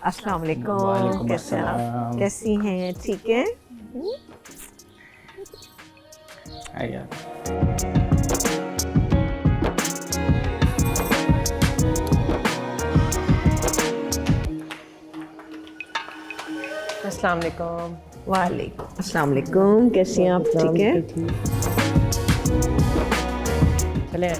अस्सलाम वालेकुम, कैसे हैं आप? कैसी हैं? ठीक है? अस्सलाम वालेकुम। वालेकुम अस्सलाम वालेकुम, कैसी हैं आप? ठीक है? चले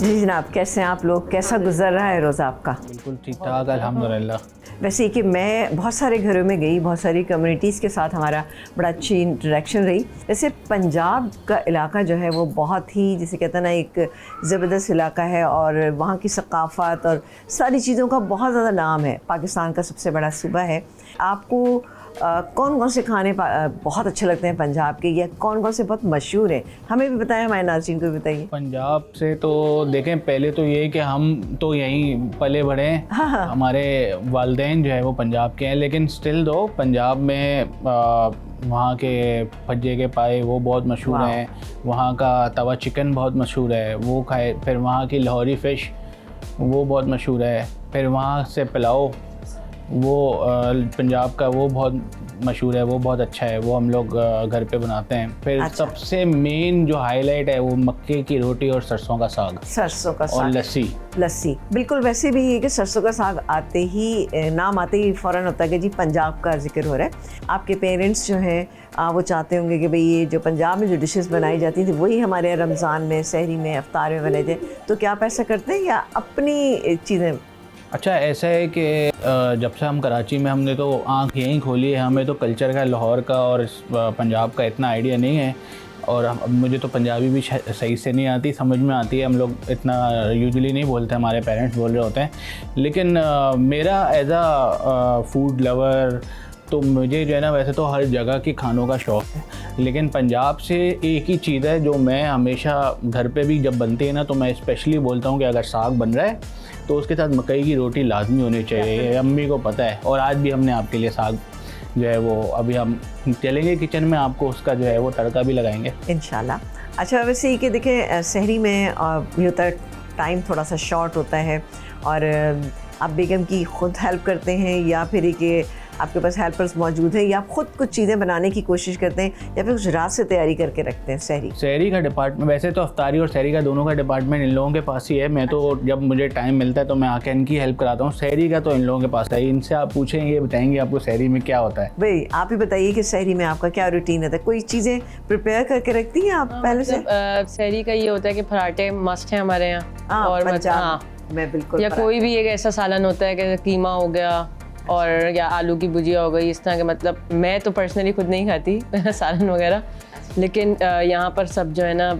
जी जनाब, कैसे हैं आप लोग? कैसा गुजर रहा है रोज़ा आपका? बिल्कुल ठीक ठाक अल्हम्दुलिल्लाह। वैसे कि मैं बहुत सारे घरों में गई, बहुत सारी कम्युनिटीज़ के साथ हमारा बड़ा अच्छी इंटरेक्शन रही। वैसे पंजाब का इलाका जो है वो बहुत ही, जिसे कहते हैं ना, एक ज़बरदस्त इलाका है और वहाँ की सकाफ़त और सारी चीज़ों का बहुत ज़्यादा नाम है। पाकिस्तान का सबसे बड़ा सूबा है। आपको कौन कौन से खाने बहुत अच्छे लगते हैं पंजाब के, या कौन कौन से बहुत मशहूर हैं? हमें भी बताएं, हमारे नाज़रीन को भी बताइए। पंजाब से तो देखें, पहले तो ये कि हम तो यहीं पले बढ़े हैं। हाँ। हमारे वालिदैन जो है वो पंजाब के हैं, लेकिन स्टिल दो पंजाब में वहाँ के भज्जे के पाए वो बहुत मशहूर हैं। वहाँ का तवा चिकन बहुत मशहूर है, वो खाए। फिर वहाँ की लाहौरी फ़िश वो बहुत मशहूर है। फिर वहाँ से पुलाव वो पंजाब का वो बहुत मशहूर है, वो बहुत अच्छा है, वो हम लोग घर पे बनाते हैं। फिर सबसे मेन जो हाईलाइट है वो मक्के की रोटी और सरसों का साग। सरसों का साग और लस्सी। बिल्कुल। वैसे भी है कि सरसों का साग आते ही, नाम आते ही फ़ौरन होता है कि जी पंजाब का जिक्र हो रहा है। आपके पेरेंट्स जो हैं वो चाहते होंगे कि भाई ये जो पंजाब में जो डिशेस बनाई जाती थी वही हमारे रमज़ान में, सहरी में, अफ्तार में बने थे। तो क्या आप ऐसा करते हैं या अपनी चीज़ें? अच्छा, ऐसा है कि जब से हम कराची में, हमने तो आँख यहीं खोली है। हमें तो कल्चर का, लाहौर का और पंजाब का इतना आइडिया नहीं है। और मुझे तो पंजाबी भी सही से नहीं आती, समझ में आती है। हम लोग इतना यूजुअली नहीं बोलते, हमारे पेरेंट्स बोल रहे होते हैं। लेकिन मेरा एज आ फूड लवर तो मुझे जो है ना, वैसे तो हर जगह के खानों का शौक़ है, लेकिन पंजाब से एक ही चीज़ है जो मैं हमेशा घर पे भी जब बनती है ना, तो मैं स्पेशली बोलता हूँ कि अगर साग बन रहा है तो उसके साथ मकई की रोटी लाजमी होनी चाहिए। अम्मी को पता है, और आज भी हमने आपके लिए साग जो है वो, अभी हम चलेंगे किचन में, आपको उसका जो है वो तड़का भी लगाएंगे इंशाल्लाह। अच्छा, वैसे ही कि देखें, सहरी में ये होता है, टाइम थोड़ा सा शॉर्ट होता है, और आप बेगम की खुद हेल्प करते हैं या फिर कि आपके पास हेल्पर्स मौजूद हैं, या आप खुद कुछ चीज़ें बनाने की कोशिश करते हैं, या फिर कुछ रात से तैयारी करके रखते हैं? सहरी का डिपार्टमेंट, वैसे तो अफ्तारी और सहरी का दोनों का डिपार्टमेंट इन लोगों के पास ही है। मैं तो जब मुझे टाइम मिलता है तो मैं आके इनकी हेल्प कराता हूँ। सहरी का तो इन लोगों के पास है। इनसे आप पूछें, ये बताएंगे आपको सहरी में क्या होता है। भाई आप ही बताइए कि सहरी में आपका क्या रूटीन है? कोई चीज़ें प्रिपेयर करके रखती हैं आप पहले से? सहरी का ये होता है कि पराठे मस्ट है हमारे यहाँ। और मैं बिल्कुल, या कोई भी एक ऐसा सालन होता है कि कीमा हो गया और या आलू की भुजिया हो गई, इस तरह के। मतलब मैं तो पर्सनली खुद नहीं खाती सालन वगैरह, लेकिन यहाँ पर सब जो है ना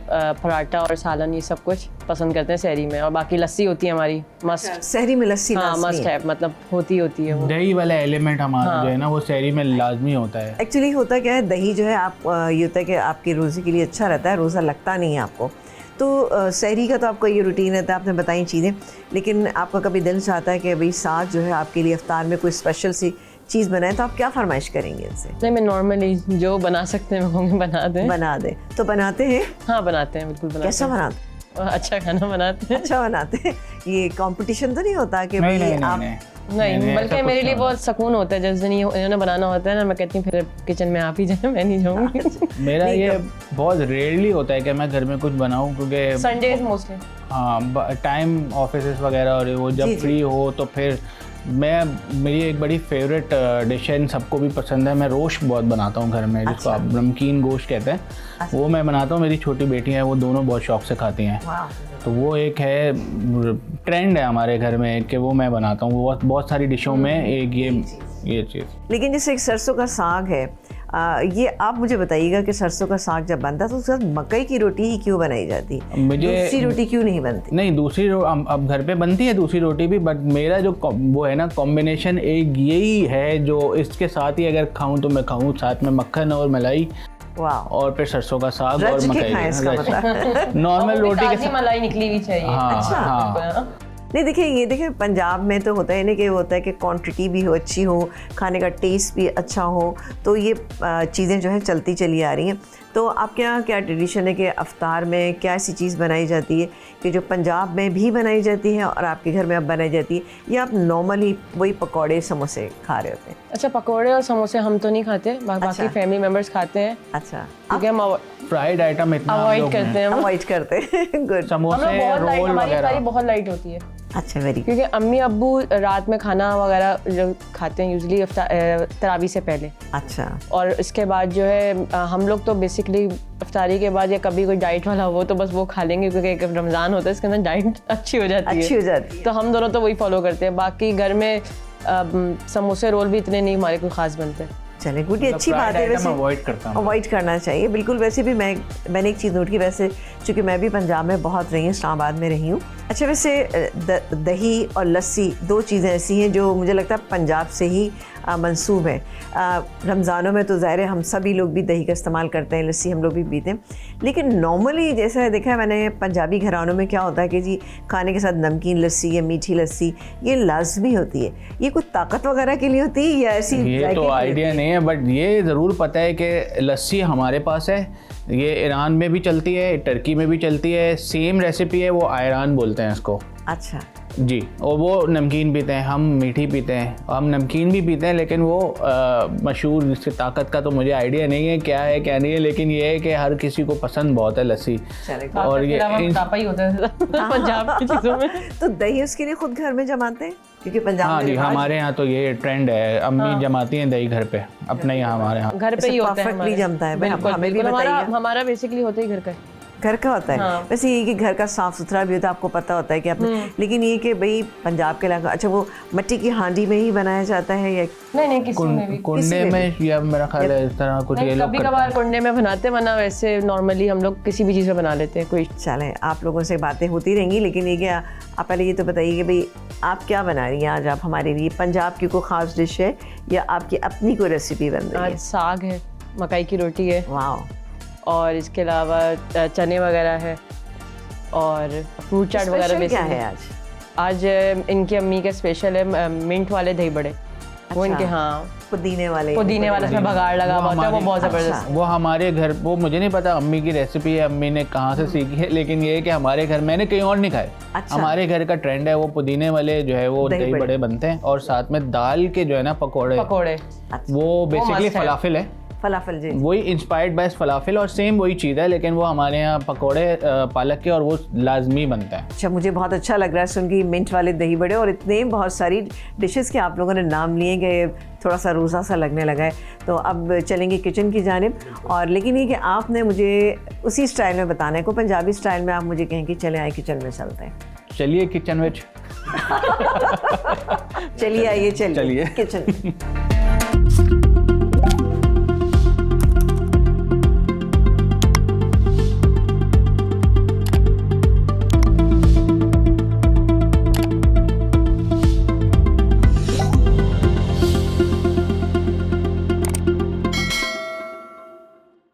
पराठा और सालन ये सब कुछ पसंद करते हैं सहरी में। और बाकी लस्सी होती है हमारी मस्ट। सहरी में लस्सी? हाँ, मस्ट है, मतलब होती है वो। दही वाला एलिमेंट हमारा जो है ना वो सहरी में लाजमी होता है। एक्चुअली होता क्या है, दही जो है आप, ये होता है कि आपकी रोज़े के लिए अच्छा रहता है, रोज़ा लगता नहीं है आपको। तो सहरी का तो आपका ये रूटीन रहता है, आपने बताई चीज़ें। लेकिन आपका कभी दिल चाहता है कि भाई साथ जो है आपके लिए इफ्तार में कोई स्पेशल सी चीज़ बनाए, तो आप क्या फरमाइश करेंगे इनसे? नहीं, मैं नॉर्मली जो बना सकते हैं मैं कहूँगी बना दें। तो बनाते हैं? हाँ, बनाते हैं, बिल्कुल बनाते हैं। कैसा बनाते? अच्छा खाना बनाते हैं। अच्छा बनाते हैं। ये कंपटीशन तो नहीं होता कि नहीं, बल्कि मेरे लिए बहुत सुकून होता है जिस दिन इन्होंने बनाना होता है ना, मैं कहती हूँ फिर किचन में आप ही जाए, मैं नहीं जाऊँगी। मेरा ये बहुत रेयरली होता है कि मैं घर में कुछ बनाऊँ, क्योंकि संडेज मोस्टली। हाँ, टाइम ऑफिस वगैरह और वो जब फ्री हो तो फिर मेरी एक बड़ी फेवरेट डिश है, इन सबको भी पसंद है। मैं रोस्ट बहुत बनाता हूँ घर में, जिसको आप नमकीन गोश्त कहते हैं। वो मैं बनाता हूँ, मेरी छोटी बेटी है, वो दोनों बहुत शौक से खाती हैं। तो वो एक है, ट्रेंड है हमारे घर में कि वो मैं बनाता हूँ। बहुत सारी डिशों में एक ये चीज़। लेकिन जैसे एक सरसों का साग है, ये आप मुझे बताइएगा कि सरसों का साग जब बनता है तो उसके साथ मकई की रोटी ही क्यों बनाई जाती है? दूसरी रोटी क्यों नहीं बनती? नहीं, दूसरी अब घर पे बनती है दूसरी रोटी भी, बट मेरा जो वो है ना कॉम्बिनेशन एक यही है जो इसके साथ ही अगर खाऊं तो मैं खाऊं साथ में मक्खन और मलाई, और फिर सरसों का साग और मकई। मतलब। नॉर्मल रोटी के साथ मलाई निकली हुई चाहिए। हाँ। नहीं देखिए पंजाब में तो होता है ना कि होता है कि क्वांटिटी भी हो अच्छी हो, खाने का टेस्ट भी अच्छा हो, तो ये चीज़ें जो है चलती चली आ रही हैं। तो आपके यहाँ क्या ट्रेडिशन है कि अफ्तार में क्या ऐसी चीज़ बनाई जाती है कि जो पंजाब में भी बनाई जाती है और आपके घर में अब बनाई जाती है, या आप नॉर्मली वही पकौड़े समोसे खा रहे होते हैं? अच्छा, पकौड़े और समोसे हम तो नहीं खाते, बाकी फैमिली मेम्बर्स खाते हैं। अच्छा, क्योंकि हम फ्राइड आइटम इतना अवॉइड करते हैं। अवॉइड करते हैं। गुड। समोसे रोल हमारी वगैरह इफ्तारी बहुत लाइट होती है, अच्छा, वेरी क्योंकि अम्मी अब्बू रात में खाना वगैरह जो खाते हैं यूजुअली तरावी से पहले। अच्छा, और इसके बाद जो है हम लोग तो बेसिकली इफ्तारी के बाद या कभी कोई डाइट वाला हो तो बस वो खा लेंगे, क्योंकि एक रमज़ान होता है इसके अंदर डाइट अच्छी हो जाती है। तो हम दोनों तो वही फॉलो करते हैं। बाकी घर में समोसे रोल भी इतने नहीं हमारे कोई ख़ास बनते। चले गुड, ये अच्छी बात है। वैसे अवॉइड करता हूँ, अवॉइड करना चाहिए बिल्कुल। वैसे भी मैंने एक चीज़ नोट की, वैसे चूँकि मैं भी पंजाब में बहुत रही हूँ, इस्लामाबाद में रही हूँ। अच्छा, वैसे दही और लस्सी दो चीज़ें ऐसी हैं जो मुझे लगता है पंजाब से ही मंसूब है। रमज़ानों में तो ज़ाहिर है हम सभी लोग भी दही का इस्तेमाल करते हैं, लस्सी हम लोग भी पीते हैं, लेकिन नॉर्मली जैसा देखा है मैंने पंजाबी घरानों में क्या होता है कि जी खाने के साथ नमकीन लस्सी या मीठी लस्सी ये लाजमी होती है। ये कुछ ताकत वगैरह के लिए होती है या ऐसी? ये तो आइडिया नहीं है, बट ये ज़रूर पता है कि लस्सी हमारे पास है, ये ईरान में भी चलती है, टर्की में भी चलती है, सेम रेसिपी है, वो आयरान बोलते हैं इसको। अच्छा जी, और वो नमकीन पीते हैं, हम मीठी पीते हैं। हम नमकीन भी पीते हैं, लेकिन वो मशहूर इसकी ताकत का तो मुझे आइडिया नहीं है क्या है क्या नहीं है, लेकिन ये है कि हर किसी को पसंद बहुत है लस्सी। और ये मोटापा ही होता है पंजाब की चीज़ों में। तो दही उसके लिए खुद घर में जमाते हैं, क्योंकि पंजाब हाँ में जी, हमारे यहाँ तो ये ट्रेंड है, अम्मी जमाती हैं दही घर पे अपने यहाँ, हमारे यहाँ घर पे ही होता है, परफेक्टली जमता है। बिल्कुल, हमें भी बताइए। हमारा बेसिकली होता ही घर का घर का होता है। हाँ। वैसे ये कि घर का साफ सुथरा भी होता है, आपको पता होता है कि आपने, लेकिन ये कि भाई पंजाब के इलाका, अच्छा वो मिट्टी की हांडी में ही बनाया जाता है या नहीं किसी में भी, कुंडे में, या मेरा ख्याल है इस तरह कुछ ये लोग कभी कभार कुंडे में बनाते, वरना वैसे नॉर्मली हम लोग किसी भी चीज़ में बना लेते हैं। कोई चलें, आप लोगों से बातें होती रहेंगी, लेकिन ये क्या आप पहले ये तो बताइए कि भाई आप क्या बना रही हैं आज? आप हमारे लिए पंजाब की कोई ख़ास डिश है या आपकी अपनी कोई रेसिपी बन रही है? आज साग है, मकई की रोटी है, वाह, और इसके अलावा चने वगैरह है और फ्रूट चाट वगैरह। क्या है आज? आज इनकी अम्मी का स्पेशल है मिंट वाले दही बड़े। वो इनके, हाँ, पुदीने वाला इसमें बघाड़ लगा हुआ होता है, वो बहुत ज़बरदस्त। वो हमारे घर, वो मुझे नहीं पता अम्मी की रेसिपी है, अम्मी ने कहाँ से सीखी है, लेकिन ये है कि हमारे घर, मैंने कहीं और नहीं खाए, हमारे घर का ट्रेंड है वो पुदीने वाले जो है वो दही बड़े बनते हैं, और साथ में दाल के जो है ना पकौड़े, वो बेसिकली फलाफिल है। फलाफल जी, वही इंस्पायर्ड बाय फलाफिल, और सेम वही चीज़ है, लेकिन वो हमारे यहाँ पकोड़े पालक के, और वो लाजमी बनता है। अच्छा, मुझे बहुत अच्छा लग रहा है सुन के, मिंट वाले दही बड़े, और इतने बहुत सारी डिशेस के आप लोगों ने नाम लिए कि थोड़ा सा रोज़ा सा लगने लगा है। तो अब चलेंगे किचन की जानिब, और लेकिन ये कि आपने मुझे उसी स्टाइल में बताना है, को पंजाबी स्टाइल में आप मुझे कहें कि चले आए किचन में चलते हैं। चलिए किचन में चलिए आइए, चलिए चलिए किचन।